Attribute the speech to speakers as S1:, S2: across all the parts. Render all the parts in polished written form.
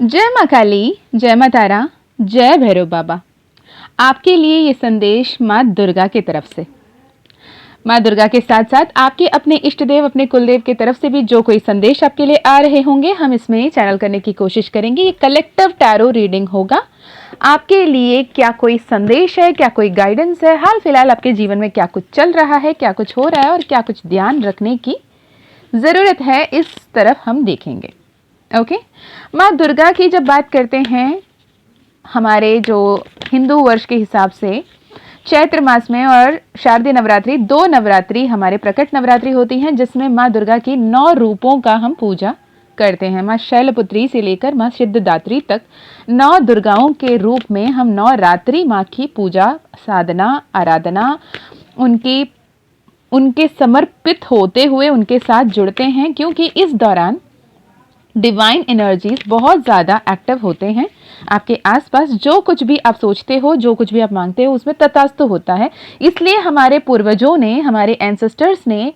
S1: जय माँ काली, जय माँ तारा, जय भैरव बाबा। आपके लिए ये संदेश माँ दुर्गा की तरफ से। माँ दुर्गा के साथ साथ आपके अपने इष्ट देव, अपने कुलदेव की तरफ से भी जो कोई संदेश आपके लिए आ रहे होंगे, हम इसमें चैनल करने की कोशिश करेंगे। ये कलेक्टिव टैरो रीडिंग होगा। आपके लिए क्या कोई संदेश है, क्या कोई गाइडेंस है, हाल फिलहाल आपके जीवन में क्या कुछ चल रहा है, क्या कुछ हो रहा है और क्या कुछ ध्यान रखने की ज़रूरत है, इस तरफ हम देखेंगे। ओके, माँ दुर्गा की जब बात करते हैं, हमारे जो हिंदू वर्ष के हिसाब से चैत्र मास में और शारदीय नवरात्रि, 2 नवरात्रि हमारे प्रकट नवरात्रि होती हैं, जिसमें माँ दुर्गा की 9 रूपों का हम पूजा करते हैं। माँ शैलपुत्री से लेकर माँ सिद्धिदात्री तक 9 दुर्गाओं के रूप में हम 9 रात्रि माँ की पूजा, साधना, आराधना, उनके समर्पित होते हुए उनके साथ जुड़ते हैं, क्योंकि इस दौरान डिवाइन एनर्जीज बहुत ज़्यादा एक्टिव होते हैं। आपके आसपास जो कुछ भी आप सोचते हो, जो कुछ भी आप मांगते हो, उसमें तथास्तु होता है। इसलिए हमारे पूर्वजों ने, हमारे एंसेस्टर्स ने,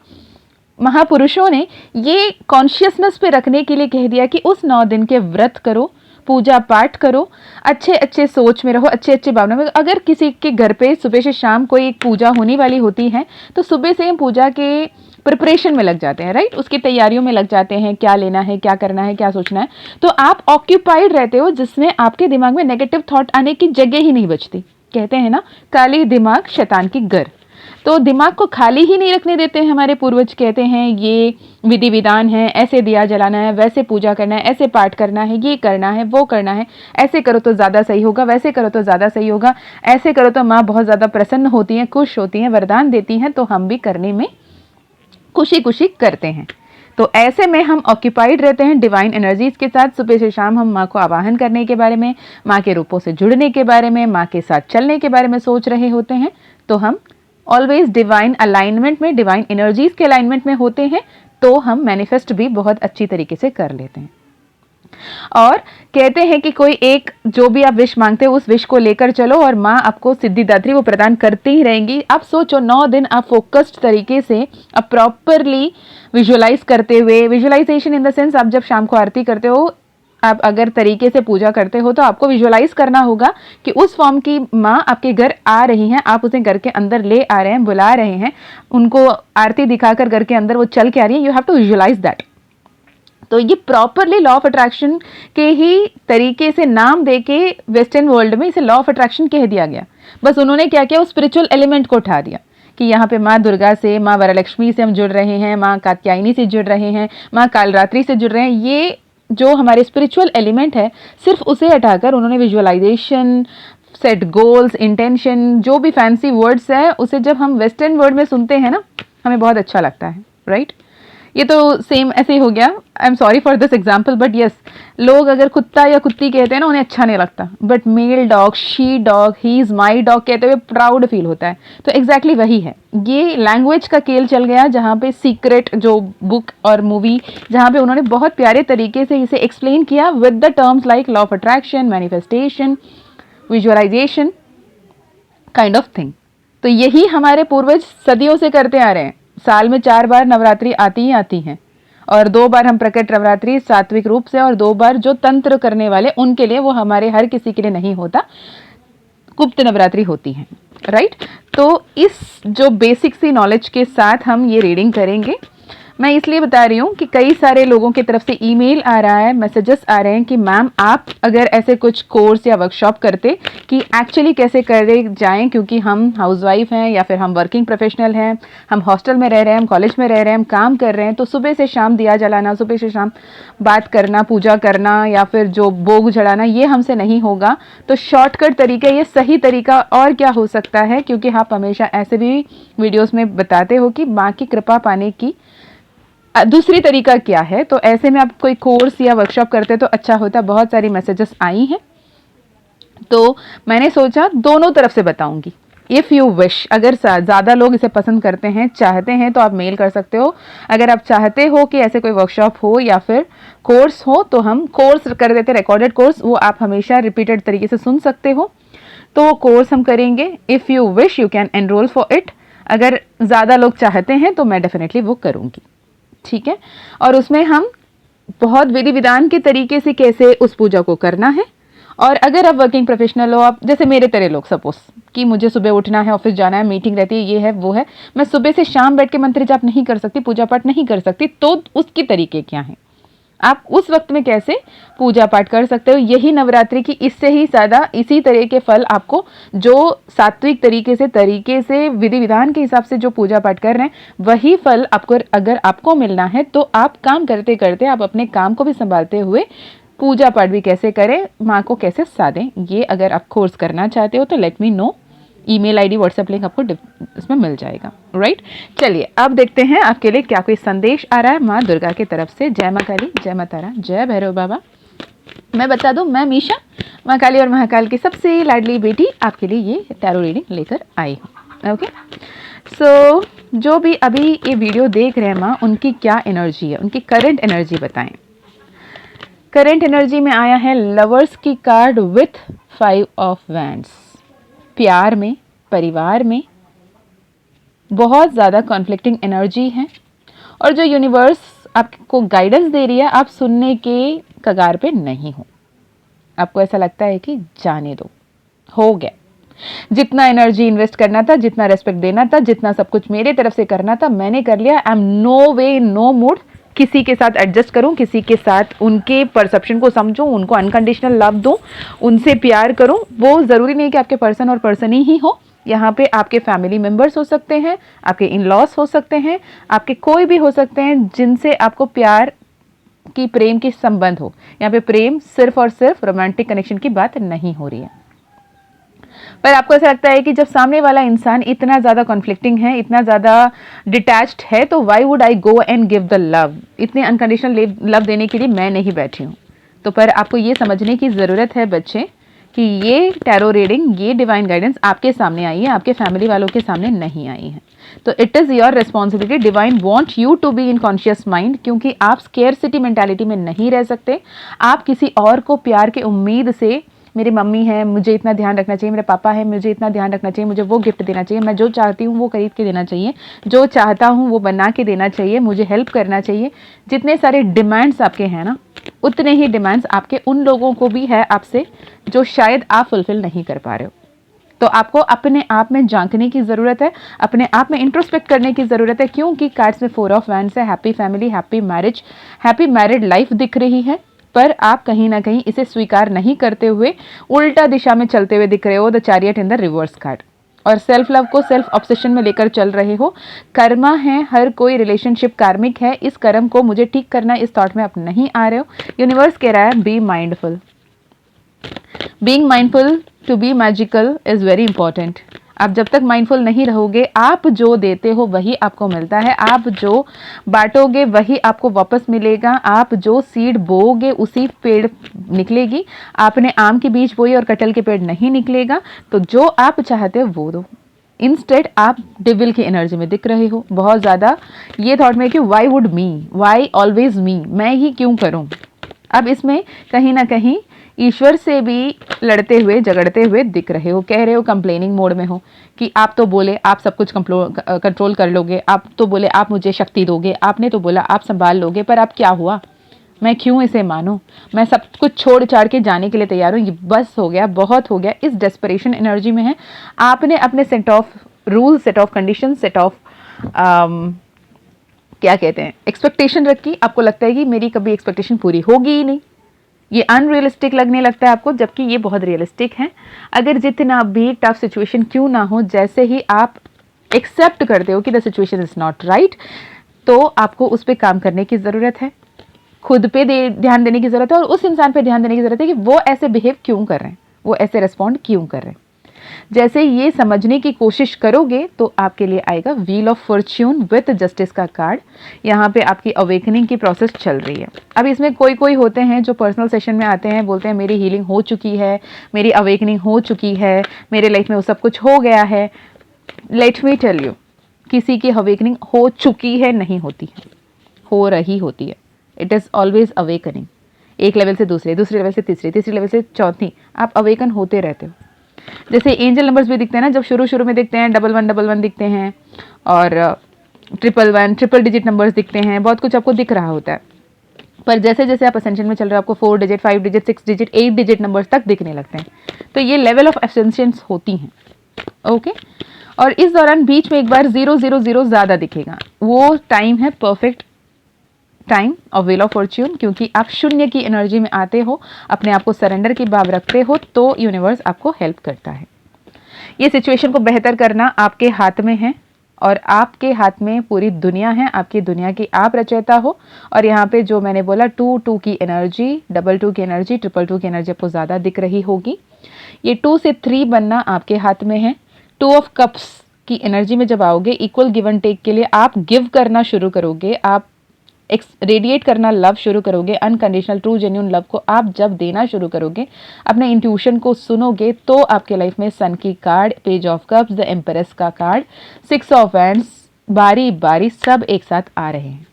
S1: महापुरुषों ने ये कॉन्शियसनेस पे रखने के लिए कह दिया कि उस 9 दिन के व्रत करो, पूजा पाठ करो, अच्छे अच्छे सोच में रहो, अच्छे अच्छे भावना में। अगर किसी के घर पे सुबह से शाम कोई एक पूजा होने वाली होती है, तो सुबह से हम पूजा के प्रिपरेशन में लग जाते हैं, राइट, उसकी तैयारियों में लग जाते हैं, क्या लेना है, क्या करना है, क्या सोचना है। तो आप ऑक्यूपाइड रहते हो, जिसमें आपके दिमाग में नेगेटिव थॉट आने की जगह ही नहीं बचती। कहते हैं ना, काली दिमाग शैतान की घर। तो दिमाग को खाली ही नहीं रखने देते हैं हमारे पूर्वज। कहते हैं ये विधि विधान है, ऐसे दिया जलाना है, वैसे पूजा करना है, ऐसे पाठ करना है, ये करना है, वो करना है, ऐसे करो तो ज़्यादा सही होगा, वैसे करो तो ज़्यादा सही होगा, ऐसे करो तो माँ बहुत ज़्यादा प्रसन्न होती हैं, खुश होती हैं, वरदान देती हैं। तो हम भी करने में खुशी खुशी करते हैं। तो ऐसे में हम ऑक्यूपाइड रहते हैं डिवाइन एनर्जीज के साथ। सुबह से शाम हम माँ को आवाहन करने के बारे में, माँ के रूपों से जुड़ने के बारे में, माँ के साथ चलने के बारे में सोच रहे होते हैं। तो हम ऑलवेज डिवाइन अलाइनमेंट में, डिवाइन एनर्जीज के अलाइनमेंट में होते हैं। तो हम मैनिफेस्ट भी बहुत अच्छी तरीके से कर लेते हैं। और कहते हैं कि कोई एक जो भी आप विश मांगते हो, उस विश को लेकर चलो और माँ आपको सिद्धिदात्री वो प्रदान करती ही रहेंगी। आप सोचो, 9 दिन आप फोकस्ड तरीके से, आप प्रॉपरली विजुअलाइज करते हुए, विजुअलाइजेशन इन द सेंस, आप जब शाम को आरती करते हो, आप अगर तरीके से पूजा करते हो, तो आपको विजुअलाइज करना होगा कि उस फॉर्म की माँ आपके घर आ रही हैं, आप उसे घर के अंदर ले आ रहे हैं, बुला रहे हैं, उनको आरती दिखाकर घर के अंदर वो चल के आ रही है। You have to visualise that. तो ये प्रॉपरली लॉ ऑफ अट्रैक्शन के ही तरीके से नाम देके वेस्टर्न वर्ल्ड में इसे लॉ ऑफ अट्रैक्शन कह दिया गया। बस उन्होंने क्या किया, उस स्पिरिचुअल एलिमेंट को उठा दिया कि यहाँ पे माँ दुर्गा से, माँ वरलक्ष्मी से हम जुड़ रहे हैं, माँ कात्यायनी से जुड़ रहे हैं, माँ कालरात्रि से जुड़ रहे हैं। ये जो हमारे स्पिरिचुअल एलिमेंट है, सिर्फ उसे हटाकर उन्होंने विजुअलाइजेशन, सेट गोल्स, इंटेंशन, जो भी फैंसी वर्ड्स है, उसे जब हम वेस्टर्न वर्ल्ड में सुनते हैं ना, हमें बहुत अच्छा लगता है, राइट। ये तो सेम ऐसे ही हो गया। I am sorry for this example, but yes, लोग अगर कुत्ता या कुत्ती कहते हैं ना, उन्हें अच्छा नहीं लगता, but mail dog, she dog, he is my dog कहते हुए प्राउड फील होता है। तो एग्जैक्टली वही है, ये लैंग्वेज का खेल चल गया, जहाँ पे सीक्रेट जो बुक और मूवी, जहाँ पे उन्होंने बहुत प्यारे तरीके से इसे एक्सप्लेन किया with the terms like law of attraction, manifestation, visualisation kind of thing. तो यही हमारे पूर्वज सदियों से करते आ रहे हैं। साल में 4 बार नवरात्रि आती ही आती हैं, और 2 बार हम प्रकट नवरात्रि सात्विक रूप से, और 2 बार जो तंत्र करने वाले उनके लिए, वो हमारे हर किसी के लिए नहीं होता, गुप्त नवरात्रि होती है, राइट। तो इस जो बेसिक सी नॉलेज के साथ हम ये रीडिंग करेंगे। मैं इसलिए बता रही हूँ कि कई सारे लोगों की तरफ से ईमेल आ रहा है, मैसेजेस आ रहे हैं कि मैम आप अगर ऐसे कुछ कोर्स या वर्कशॉप करते कि एक्चुअली कैसे करे जाएं, क्योंकि हम हाउसवाइफ हैं या फिर हम वर्किंग प्रोफेशनल हैं, हम हॉस्टल में रह रहे हैं, हम कॉलेज में रह रहे हैं, हम काम कर रहे हैं, तो सुबह से शाम दिया जलाना, सुबह से शाम बात करना, पूजा करना, या फिर जो भोग चढ़ाना, ये हमसे नहीं होगा। तो शॉर्टकट तरीका, ये सही तरीका और क्या हो सकता है, क्योंकि आप हमेशा ऐसे भी वीडियोज़ में बताते हो कि माँ की कृपा पाने की दूसरी तरीका क्या है। तो ऐसे में आप कोई कोर्स या वर्कशॉप करते तो अच्छा होता। बहुत सारी मैसेजेस आई हैं, तो मैंने सोचा दोनों तरफ से बताऊंगी। इफ़ यू विश, अगर ज़्यादा लोग इसे पसंद करते हैं, चाहते हैं, तो आप मेल कर सकते हो। अगर आप चाहते हो कि ऐसे कोई वर्कशॉप हो या फिर कोर्स हो, तो हम कोर्स कर देते, रिकॉर्डेड कोर्स, वो आप हमेशा रिपीटेड तरीके से सुन सकते हो। तो कोर्स हम करेंगे। If you wish you can enrol for it. अगर ज़्यादा लोग चाहते हैं तो मैं डेफिनेटली वो करूँगी, ठीक है। और उसमें हम बहुत विधि विधान के तरीके से कैसे उस पूजा को करना है। और अगर आप वर्किंग प्रोफेशनल हो, आप जैसे मेरे तरह लोग, सपोज कि मुझे सुबह उठना है, ऑफिस जाना है, मीटिंग रहती है, ये है वो है, मैं सुबह से शाम बैठ के मंत्र जाप नहीं कर सकती, पूजा पाठ नहीं कर सकती, तो उसकी तरीके क्या हैं, आप उस वक्त में कैसे पूजा पाठ कर सकते हो। यही नवरात्रि की इससे ही ज़्यादा इसी तरह के फल आपको, जो सात्विक तरीके से विधि विधान के हिसाब से जो पूजा पाठ कर रहे हैं, वही फल आपको अगर आपको मिलना है तो आप काम करते करते आप अपने काम को भी संभालते हुए पूजा पाठ भी कैसे करें, माँ को कैसे साधें, ये अगर आप कोर्स करना चाहते हो तो let me know. Email ID WhatsApp link आपको इसमें मिल जाएगा, राइट। चलिए अब देखते हैं आपके लिए क्या कोई संदेश आ रहा है माँ दुर्गा की तरफ से। जय माँ काली, जय माँ तारा, जय भैरव बाबा। मैं बता दूं, मैं मीशा, माँ काली और महाकाल की सबसे लाडली बेटी, आपके लिए ये टैरो रीडिंग लेकर आई हूँ। ओके, सो जो भी अभी ये वीडियो देख रहे हैं माँ, उनकी क्या एनर्जी है, उनकी करंट एनर्जी बताएं। करंट एनर्जी में आया है लवर्स की कार्ड विथ 5 ऑफ वैंड्स। प्यार में, परिवार में बहुत ज़्यादा कॉन्फ्लिक्टिंग एनर्जी है, और जो यूनिवर्स आपको गाइडेंस दे रही है, आप सुनने के कगार पे नहीं हो। आपको ऐसा लगता है कि जाने दो, हो गया, जितना एनर्जी इन्वेस्ट करना था, जितना रेस्पेक्ट देना था, जितना सब कुछ मेरे तरफ से करना था, मैंने कर लिया। I am no way no mood किसी के साथ एडजस्ट करूं, किसी के साथ उनके परसेप्शन को समझूं, उनको अनकंडीशनल लव दूं, उनसे प्यार करूं। वो ज़रूरी नहीं कि आपके पर्सन और पर्सन ही हो, यहाँ पे आपके फैमिली मेंबर्स हो सकते हैं, आपके इन लॉस हो सकते हैं, आपके कोई भी हो सकते हैं जिनसे आपको प्यार की, प्रेम की संबंध हो। यहाँ पे प्रेम सिर्फ और सिर्फ रोमांटिक कनेक्शन की बात नहीं हो रही है, पर आपको ऐसा लगता है कि जब सामने वाला इंसान इतना ज़्यादा कॉन्फ्लिक्टिंग है, इतना ज़्यादा डिटैच्ड है, तो why would I go and give the love. इतने अनकंडीशनल लव देने के लिए मैं नहीं बैठी हूँ। तो पर आपको ये समझने की ज़रूरत है बच्चे कि ये टैरो रीडिंग, ये डिवाइन गाइडेंस आपके सामने आई है, आपके फैमिली वालों के सामने नहीं आई है। तो it is your responsibility. Divine want you to be in conscious mind, क्योंकि आप स्केयरसिटी मेंटालिटी में नहीं रह सकते। आप किसी और को प्यार की उम्मीद से, मेरी मम्मी है, मुझे इतना ध्यान रखना चाहिए, मेरे पापा है, मुझे इतना ध्यान रखना चाहिए, मुझे वो गिफ्ट देना चाहिए, मैं जो चाहती हूँ वो खरीद के देना चाहिए, जो चाहता हूँ वो बना के देना चाहिए, मुझे हेल्प करना चाहिए, जितने सारे डिमांड्स आपके हैं ना, उतने ही डिमांड्स आपके उन लोगों को भी है आपसे, जो शायद आप फुलफिल नहीं कर पा रहे हो। तो आपको अपने आप में झांकने की ज़रूरत है, अपने आप में इंट्रोस्पेक्ट करने की ज़रूरत है, क्योंकि कार्ड्स में 4 ऑफ वैंड्स है, happy family, happy marriage, happy married life दिख रही है, पर आप कहीं ना कहीं इसे स्वीकार नहीं करते हुए उल्टा दिशा में चलते हुए दिख रहे हो, the chariot in the reverse card, और सेल्फ लव को सेल्फ ऑब्सेशन में लेकर चल रहे हो। कर्मा है, हर कोई रिलेशनशिप कार्मिक है, इस कर्म को मुझे ठीक करना, इस थॉट में आप नहीं आ रहे हो। यूनिवर्स कह रहा है be mindful. Being mindful to be magical is very important. आप जब तक माइंडफुल नहीं रहोगे, आप जो देते हो वही आपको मिलता है, आप जो बांटोगे वही आपको वापस मिलेगा, आप जो सीड बोओगे उसी पेड़ निकलेगी। आपने आम के बीज बोए और कटहल के पेड़ नहीं निकलेगा। तो जो आप चाहते हो वो दो। इंस्टेड आप डिविल की एनर्जी में दिख रहे हो बहुत ज़्यादा, ये थॉट में कि why would me, why always मी, मैं ही क्यों करूँ। अब इसमें कहीं ना कहीं ईश्वर से भी लड़ते हुए, झगड़ते हुए दिख रहे हो, कह रहे हो, कंप्लेनिंग मोड में हो कि आप तो बोले आप सब कुछ कंट्रोल कर लोगे, आप तो बोले आप मुझे शक्ति दोगे, आपने तो बोला आप संभाल लोगे, पर अब क्या हुआ, मैं क्यों इसे मानूं, मैं सब कुछ छोड़ छाड़ के जाने के लिए तैयार हूँ, ये बस हो गया, बहुत हो गया। इस डेस्परेशन एनर्जी में है। आपने अपने set of rule, set of condition, set of क्या कहते हैं, एक्सपेक्टेशन रखी। आपको लगता है कि मेरी कभी एक्सपेक्टेशन पूरी होगी ही नहीं, ये अनरियलिस्टिक लगने लगता है आपको, जबकि ये बहुत रियलिस्टिक है। अगर जितना भी टफ सिचुएशन क्यों ना हो, जैसे ही आप एक्सेप्ट करते हो कि the situation is not right, तो आपको उस पर काम करने की ज़रूरत है, खुद पे ध्यान देने की ज़रूरत है, और उस इंसान पे ध्यान देने की ज़रूरत है कि वो ऐसे बिहेव क्यों कर रहे हैं, वो ऐसे रिस्पॉन्ड क्यों कर रहे हैं। जैसे ये समझने की कोशिश करोगे तो आपके लिए आएगा wheel of Fortune with justice का कार्ड। यहाँ पे आपकी अवेकनिंग की प्रोसेस चल रही है। अब इसमें कोई होते हैं जो पर्सनल सेशन में आते हैं, बोलते हैं मेरी हीलिंग हो चुकी है, मेरी अवेकनिंग हो चुकी है, मेरे लाइफ में वो सब कुछ हो गया है। लेट मी टेल यू, किसी की अवेकनिंग हो चुकी है नहीं होती है, हो रही होती है। It is always awakening. एक लेवल से दूसरे, दूसरे लेवल से तीसरे, तीसरे लेवल से चौथी, आप अवेकन होते रहते हो। जैसे एंजल नंबर्स भी दिखते हैं ना, जब शुरू में दिखते हैं 1111 दिखते हैं, और 111 ट्रिपल डिजिट नंबर्स दिखते हैं, बहुत कुछ आपको दिख रहा होता है। पर जैसे जैसे आप असेंशन में चल रहे हो आपको 4 digit, 5 digit, 6 digit, 8 digit numbers तक दिखने लगते हैं। तो ये लेवल ऑफ असेंशंस होती हैं। ओके, और इस दौरान बीच में एक बार 000 ज़्यादा दिखेगा, वो टाइम है perfect time of wheel of Fortune, क्योंकि आप शून्य की एनर्जी में आते हो, अपने आप को सरेंडर की भाव रखते हो, तो यूनिवर्स आपको हेल्प करता है। ये सिचुएशन को बेहतर करना आपके हाथ में है, और आपके हाथ में पूरी दुनिया है, आपकी दुनिया की आप रचयिता हो। और यहाँ पे जो मैंने बोला 2 की एनर्जी, 2 की एनर्जी, 2 की एनर्जी आपको ज़्यादा दिख रही होगी। ये 2 से 3 बनना आपके हाथ में है। 2 ऑफ कप्स की एनर्जी में जब आओगे, इक्वल गिव एंड टेक के लिए आप गिव करना शुरू करोगे, आप रेडिएट करना लव शुरू करोगे, अनकंडीशनल ट्रू जेन्यून लव को आप जब देना शुरू करोगे, अपने इंट्यूशन को सुनोगे, तो आपके लाइफ में सन की card, page of cups, the empress का कार्ड, 6 ऑफ वैंड्स बारी बारी सब एक साथ आ रहे हैं।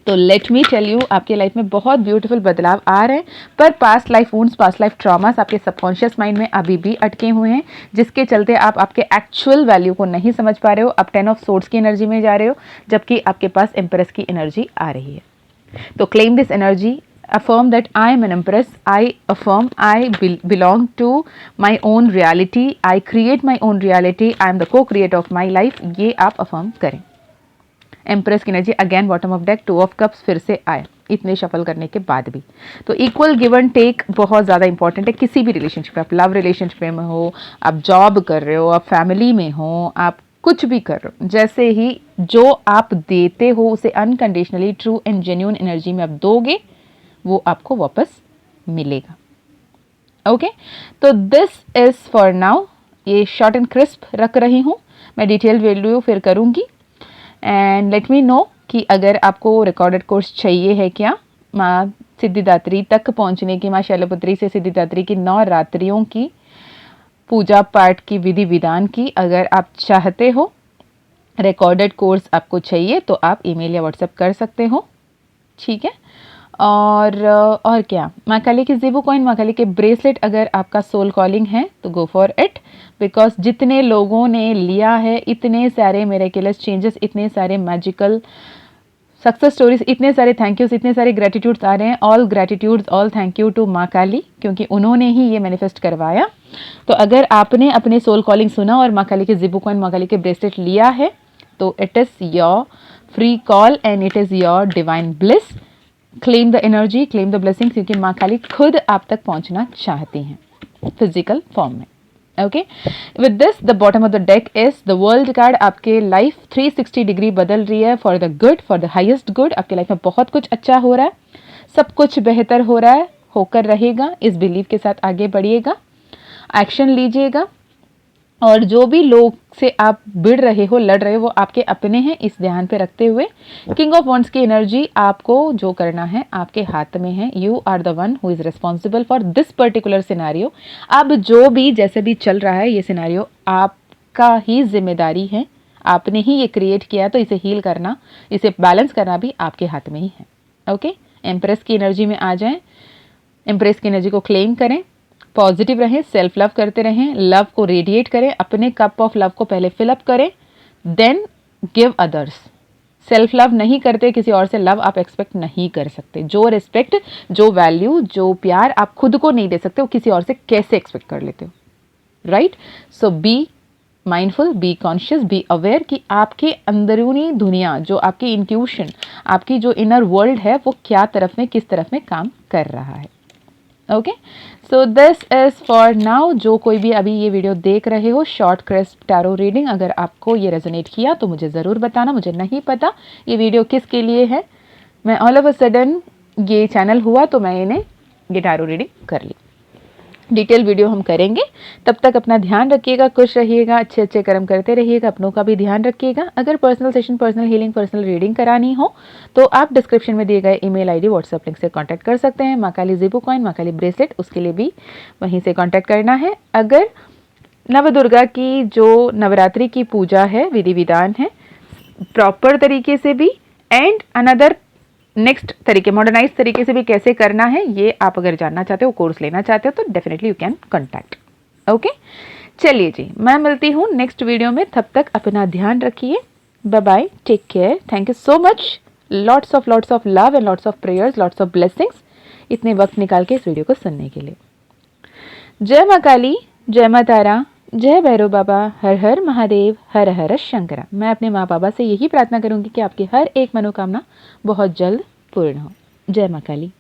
S1: तो लेट मी टेल यू, आपके लाइफ में बहुत ब्यूटीफुल बदलाव आ रहे हैं, पर past life wounds, past life traumas आपके सबकॉन्शियस माइंड में अभी भी अटके हुए हैं, जिसके चलते आप आपके एक्चुअल वैल्यू को नहीं समझ पा रहे हो। आप 10 ऑफ सोर्ड्स की एनर्जी में जा रहे हो, जबकि आपके पास एम्प्रेस की एनर्जी आ रही है। तो claim this energy, affirm that I am an empress, I affirm I belong to my own reality, I create my own reality, I am the co-creator of my life, ये आप affirm करें। Empress की energy again bottom of deck, 2 of cups फिर से आए इतने shuffle करने के बाद भी। तो इक्वल गिव एंड टेक बहुत ज़्यादा इंपॉर्टेंट है किसी भी रिलेशनशिप में। आप लव रिलेशनशिप में हो, आप जॉब कर रहे हो, आप फैमिली में हो, आप कुछ भी कर रहे हो, जैसे ही जो आप देते हो उसे unconditionally true and genuine energy में आप दोगे, वो आपको वापस मिलेगा। ओके, तो दिस इज फॉर नाउ, ये शॉर्ट एंड क्रिस्प रख रही हूँ, मैं डिटेल वीडियो फिर करूँगी। एंड लेट मी नो कि अगर आपको रिकॉर्डेड कोर्स चाहिए है क्या, माँ सिद्धिदात्री तक पहुँचने की, माँ शैलपुत्री से सिद्धिदात्री की 9 रात्रियों की पूजा पाठ की विधि विधान की अगर आप चाहते हो, रिकॉर्डेड कोर्स आपको चाहिए, तो आप ईमेल या व्हाट्सएप कर सकते हो। ठीक है, और क्या, माँ काली की ज़ेबू कॉइन, माँ काली के ब्रेसलेट, अगर आपका सोल कॉलिंग है तो गो फॉर इट, बिकॉज जितने लोगों ने लिया है, इतने सारे मिरेकलस चेंजेस, इतने सारे मैजिकल सक्सेस स्टोरीज, इतने सारे थैंक यूज, इतने सारे ग्रेटिट्यूड्स आ रहे हैं। All gratitudes, all thank you to माँ काली, क्योंकि उन्होंने ही ये मैनिफेस्ट करवाया। तो अगर आपने अपने सोल कॉलिंग सुना और माँ काली के ज़ेबू कॉइन, माँ काली के ब्रेसलेट लिया है, तो it is your free call and it is your divine bliss. Claim the energy, claim the blessing, क्योंकि माँ काली खुद आप तक पहुंचना चाहती हैं फिजिकल फॉर्म में। Okay, with this the bottom of the deck is the world card. आपके लाइफ 360 डिग्री बदल रही है for the good, for the highest good. आपके लाइफ में बहुत कुछ अच्छा हो रहा है, सब कुछ बेहतर हो रहा है, होकर रहेगा। इस बिलीव के साथ आगे बढ़िएगा, एक्शन लीजिएगा, और जो भी लोग से आप भिड़ रहे हो, लड़ रहे हो, वो आपके अपने हैं, इस ध्यान पे रखते हुए किंग ऑफ वॉन्ड्स की एनर्जी, आपको जो करना है आपके हाथ में है। You are the one who is responsible for this particular scenario. अब जो भी जैसे भी चल रहा है ये सिनारियो आपका ही जिम्मेदारी है, आपने ही ये क्रिएट किया, तो इसे हील करना, इसे बैलेंस करना भी आपके हाथ में ही है। ओके, एम्प्रेस की एनर्जी में आ जाएं, एम्प्रेस की एनर्जी को क्लेम करें, पॉजिटिव रहें, सेल्फ लव करते रहें, लव को रेडिएट करें, अपने कप ऑफ लव को पहले फिलअप करें, then give others. Self love नहीं करते, किसी और से लव आप एक्सपेक्ट नहीं कर सकते। जो रिस्पेक्ट, जो वैल्यू, जो प्यार आप खुद को नहीं दे सकते, वो किसी और से कैसे एक्सपेक्ट कर लेते हो, right? So be mindful, be conscious, be aware कि आपके अंदरूनी दुनिया, जो आपकी इंट्यूशन, आपकी जो इनर वर्ल्ड है, वो क्या तरफ में, किस तरफ में काम कर रहा है। Okay, so this is for now. जो कोई भी अभी ये वीडियो देख रहे हो, शॉर्ट क्रिस्प टैरो रीडिंग, अगर आपको ये रेजोनेट किया तो मुझे ज़रूर बताना। मुझे नहीं पता ये वीडियो किसके लिए है, मैं ऑल ऑफ अ सडन ये चैनल हुआ तो मैंने ये टैरो रीडिंग कर ली। डिटेल वीडियो हम करेंगे, तब तक अपना ध्यान रखिएगा, खुश रहिएगा, अच्छे अच्छे कर्म करते रहिएगा, अपनों का भी ध्यान रखिएगा। अगर personal session, personal healing, personal reading करानी हो तो आप डिस्क्रिप्शन में दिए गए ईमेल आईडी, व्हाट्सएप लिंक से कांटेक्ट कर सकते हैं। माँ काली ज़ेबू कॉइन, माँ काली ब्रेसलेट, उसके लिए भी वहीं से कांटेक्ट करना है। अगर नवदुर्गा की जो नवरात्रि की पूजा है, विधि विधान है प्रॉपर तरीके से भी, एंड अनदर नेक्स्ट तरीके, मॉडर्नाइज तरीके से भी कैसे करना है, ये आप अगर जानना चाहते हो, कोर्स लेना चाहते हो, तो definitely you can contact. Okay, चलिए जी, मैं मिलती हूँ नेक्स्ट वीडियो में, तब तक अपना ध्यान रखिए। Bye bye, take care, thank you so much, lots of love and lots of prayers, lots of blessings इतने वक्त निकाल के इस वीडियो को सुनने के लिए। जय माँ काली, जय माँ तारा, जय भैरव बाबा, हर हर महादेव, हर हर शंकरा। मैं अपने माँ बाबा से यही प्रार्थना करूंगी कि आपकी हर एक मनोकामना बहुत जल्द पूर्ण हो। जय माँ काली।